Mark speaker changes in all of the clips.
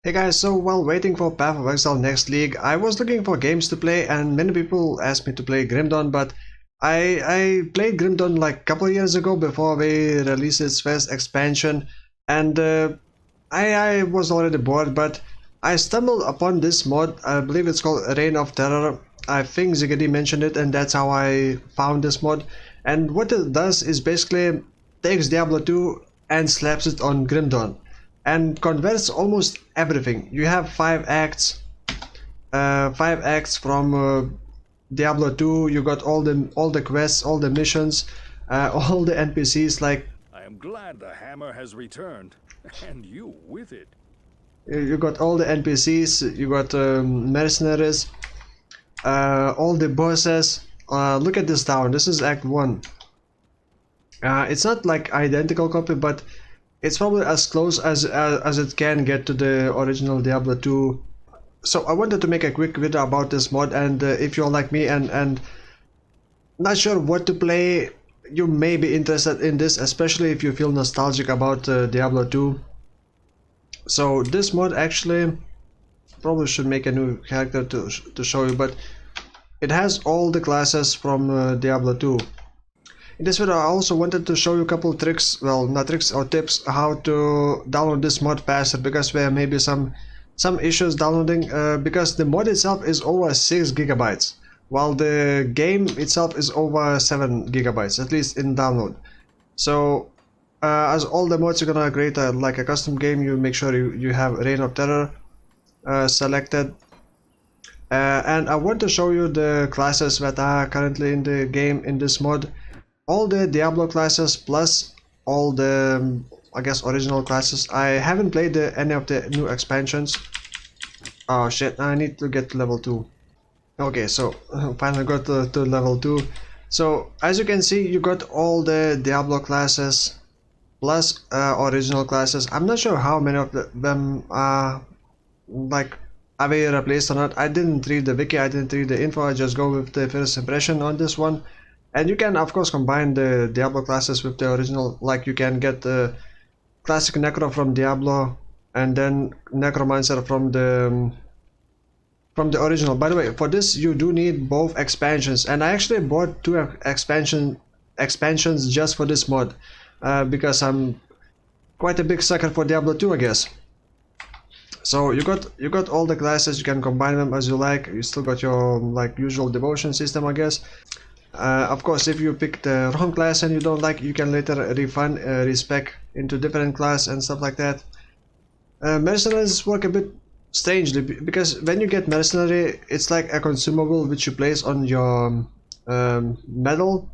Speaker 1: Hey guys, so while waiting for Path of Exile next league, I was looking for games to play and many people asked me to play Grim Dawn, but I played Grim Dawn like a couple of years ago before we released its first expansion, and I was already bored, but I stumbled upon this mod. I believe it's called Reign of Terror. I think Ziggy mentioned it, and that's how I found this mod. And what it does is basically takes Diablo 2 and slaps it on Grim Dawn and converts almost everything. You have five acts from Diablo 2. You got all the quests, all the missions, all the NPCs. Like,
Speaker 2: I am glad the hammer has returned, and you with it.
Speaker 1: you got all the NPCs, you got mercenaries, all the bosses. Look at this town. This is Act 1. It's not like identical copy, but it's probably as close as it can get to the original Diablo 2. So I wanted to make a quick video about this mod, and if you're like me and not sure what to play, you may be interested in this, especially if you feel nostalgic about Diablo 2. So this mod actually probably should make a new character to show you, but it has all the classes from Diablo 2. In this video I also wanted to show you a couple tricks, well, not tricks or tips, how to download this mod faster, because there may be some issues downloading, because the mod itself is over 6 gigabytes, while the game itself is over 7 gigabytes, at least in download. So as all the mods, you're gonna create like a custom game, you make sure you have Reign of Terror selected. And I want to show you the classes that are currently in the game in this mod. All the Diablo classes plus all the, I guess, original classes. I haven't played any of the new expansions. Oh shit, I need to get to level 2. Okay, so finally got to level 2. So as you can see, you got all the Diablo classes plus original classes. I'm not sure how many of them are like are they replaced or not. I didn't read the wiki, I didn't read the info, I just go with the first impression on this one. And you can of course combine the Diablo classes with the original, like you can get the classic Necro from Diablo and then Necromancer from the original. By the way, for this you do need both expansions, and I actually bought 2 expansions just for this mod, because I'm quite a big sucker for Diablo 2, I guess. So you got all the classes, you can combine them as you like. You still got your like usual devotion system, I guess. Of course, if you pick the wrong class and you don't like, you can later refund, respec into different class and stuff like that. Mercenaries work a bit strangely, because when you get mercenary, it's like a consumable which you place on your medal,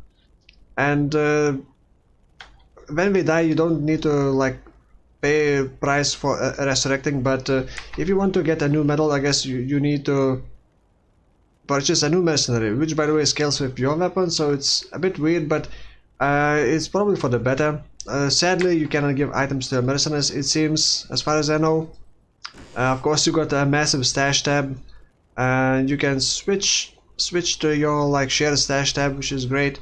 Speaker 1: and when we die you don't need to like pay a price for resurrecting, but if you want to get a new medal, I guess you need to purchase a new mercenary, which by the way scales with your weapon, so it's a bit weird, but it's probably for the better. Sadly, you cannot give items to mercenaries, it seems, as far as I know. Of course, you got a massive stash tab, and you can switch to your like shared stash tab, which is great.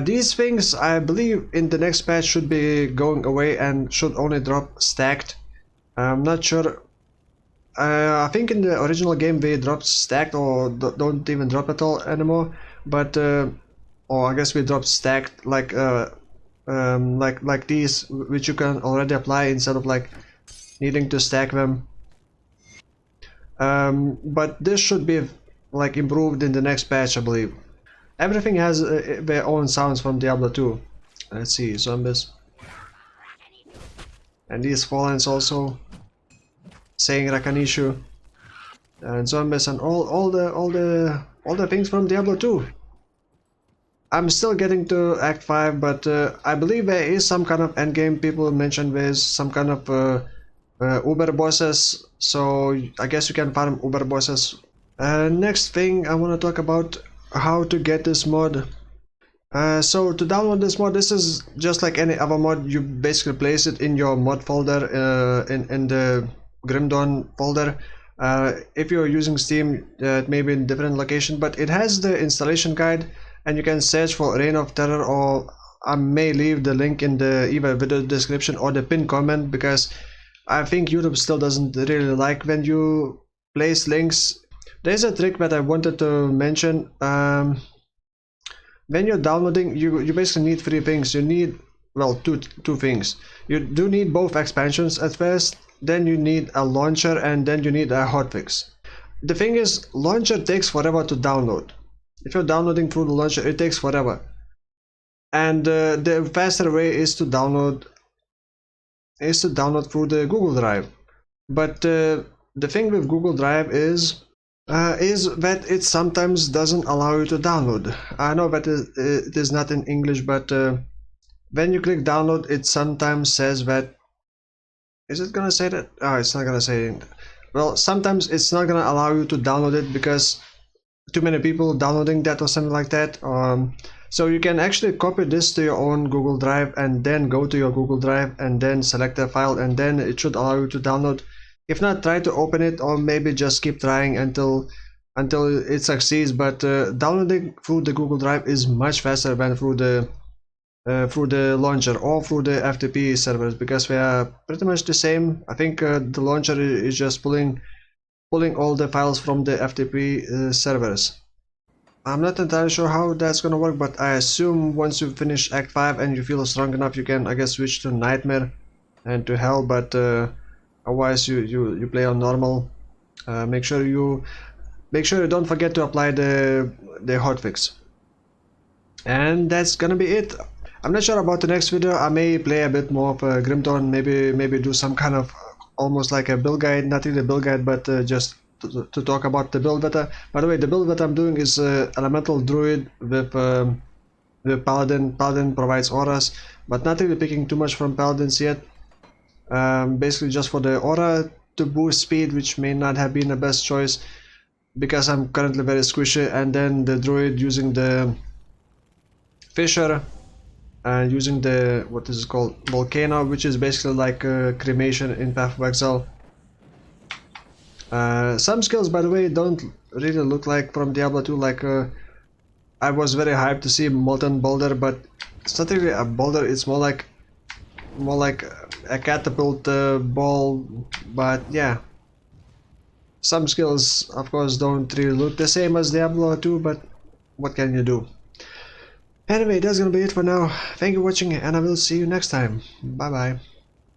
Speaker 1: These things, I believe, in the next patch should be going away and should only drop stacked. I'm not sure. I think in the original game they dropped stacked or don't even drop at all anymore, but or I guess we dropped stacked like these, which you can already apply instead of like needing to stack them. But this should be like improved in the next patch, I believe. Everything has their own sounds from Diablo 2. Let's see, zombies, and these Fallens also saying Rakanishu, and zombies, and all the things from Diablo 2. I'm still getting to Act 5, but I believe there is some kind of endgame. People mentioned there's some kind of Uber bosses, so I guess you can farm Uber bosses. Next thing I want to talk about how to get this mod. So to download this mod, this is just like any other mod. You basically place it in your mod folder, in the Grim Dawn folder. If you're using Steam, it may be in different location, but it has the installation guide, and you can search for Reign of Terror, or I may leave the link in the either video description or the pinned comment, because I think YouTube still doesn't really like when you place links. There's a trick that I wanted to mention. When you're downloading, you basically need three things. You need, well, two things. You do need both expansions at first, then you need a launcher, and then you need a hotfix. The thing is, launcher takes forever to download. If you're downloading through the launcher, it takes forever. And the faster way is to download through the Google Drive. But the thing with Google Drive is that it sometimes doesn't allow you to download. I know that it is not in English, but when you click download, it sometimes says that. Is it gonna say that? Oh, it's not gonna say it. Well, sometimes it's not gonna allow you to download it because too many people downloading that or something like that. So you can actually copy this to your own Google Drive and then go to your Google Drive and then select a file, and then it should allow you to download. If not, try to open it, or maybe just keep trying until it succeeds. But downloading through the Google Drive is much faster than through the launcher or through the FTP servers, because they are pretty much the same. I think the launcher is just pulling all the files from the FTP servers. I'm not entirely sure how that's gonna work, but I assume once you finish Act 5 and you feel strong enough, you can, I guess, switch to Nightmare and to Hell. But otherwise, you play on normal. Make sure you don't forget to apply the hotfix. And that's gonna be it. I'm not sure about the next video. I may play a bit more of Grim Dawn, maybe do some kind of almost like a build guide, not really a build guide, but just to talk about the build that by the way, the build that I'm doing is Elemental Druid with Paladin. Paladin provides auras, but not really picking too much from Paladins yet. Basically just for the aura to boost speed, which may not have been the best choice because I'm currently very squishy, and then the Druid using the Fisher and using the, what is it called, Volcano, which is basically like cremation in Path of Exile. Some skills, by the way, don't really look like from Diablo 2. Like I was very hyped to see Molten Boulder, but it's not really a boulder. It's more like a catapult ball. But yeah, some skills, of course, don't really look the same as Diablo 2. But what can you do? Anyway, that's gonna be it for now. Thank you for watching, and I will see you next time. Bye bye.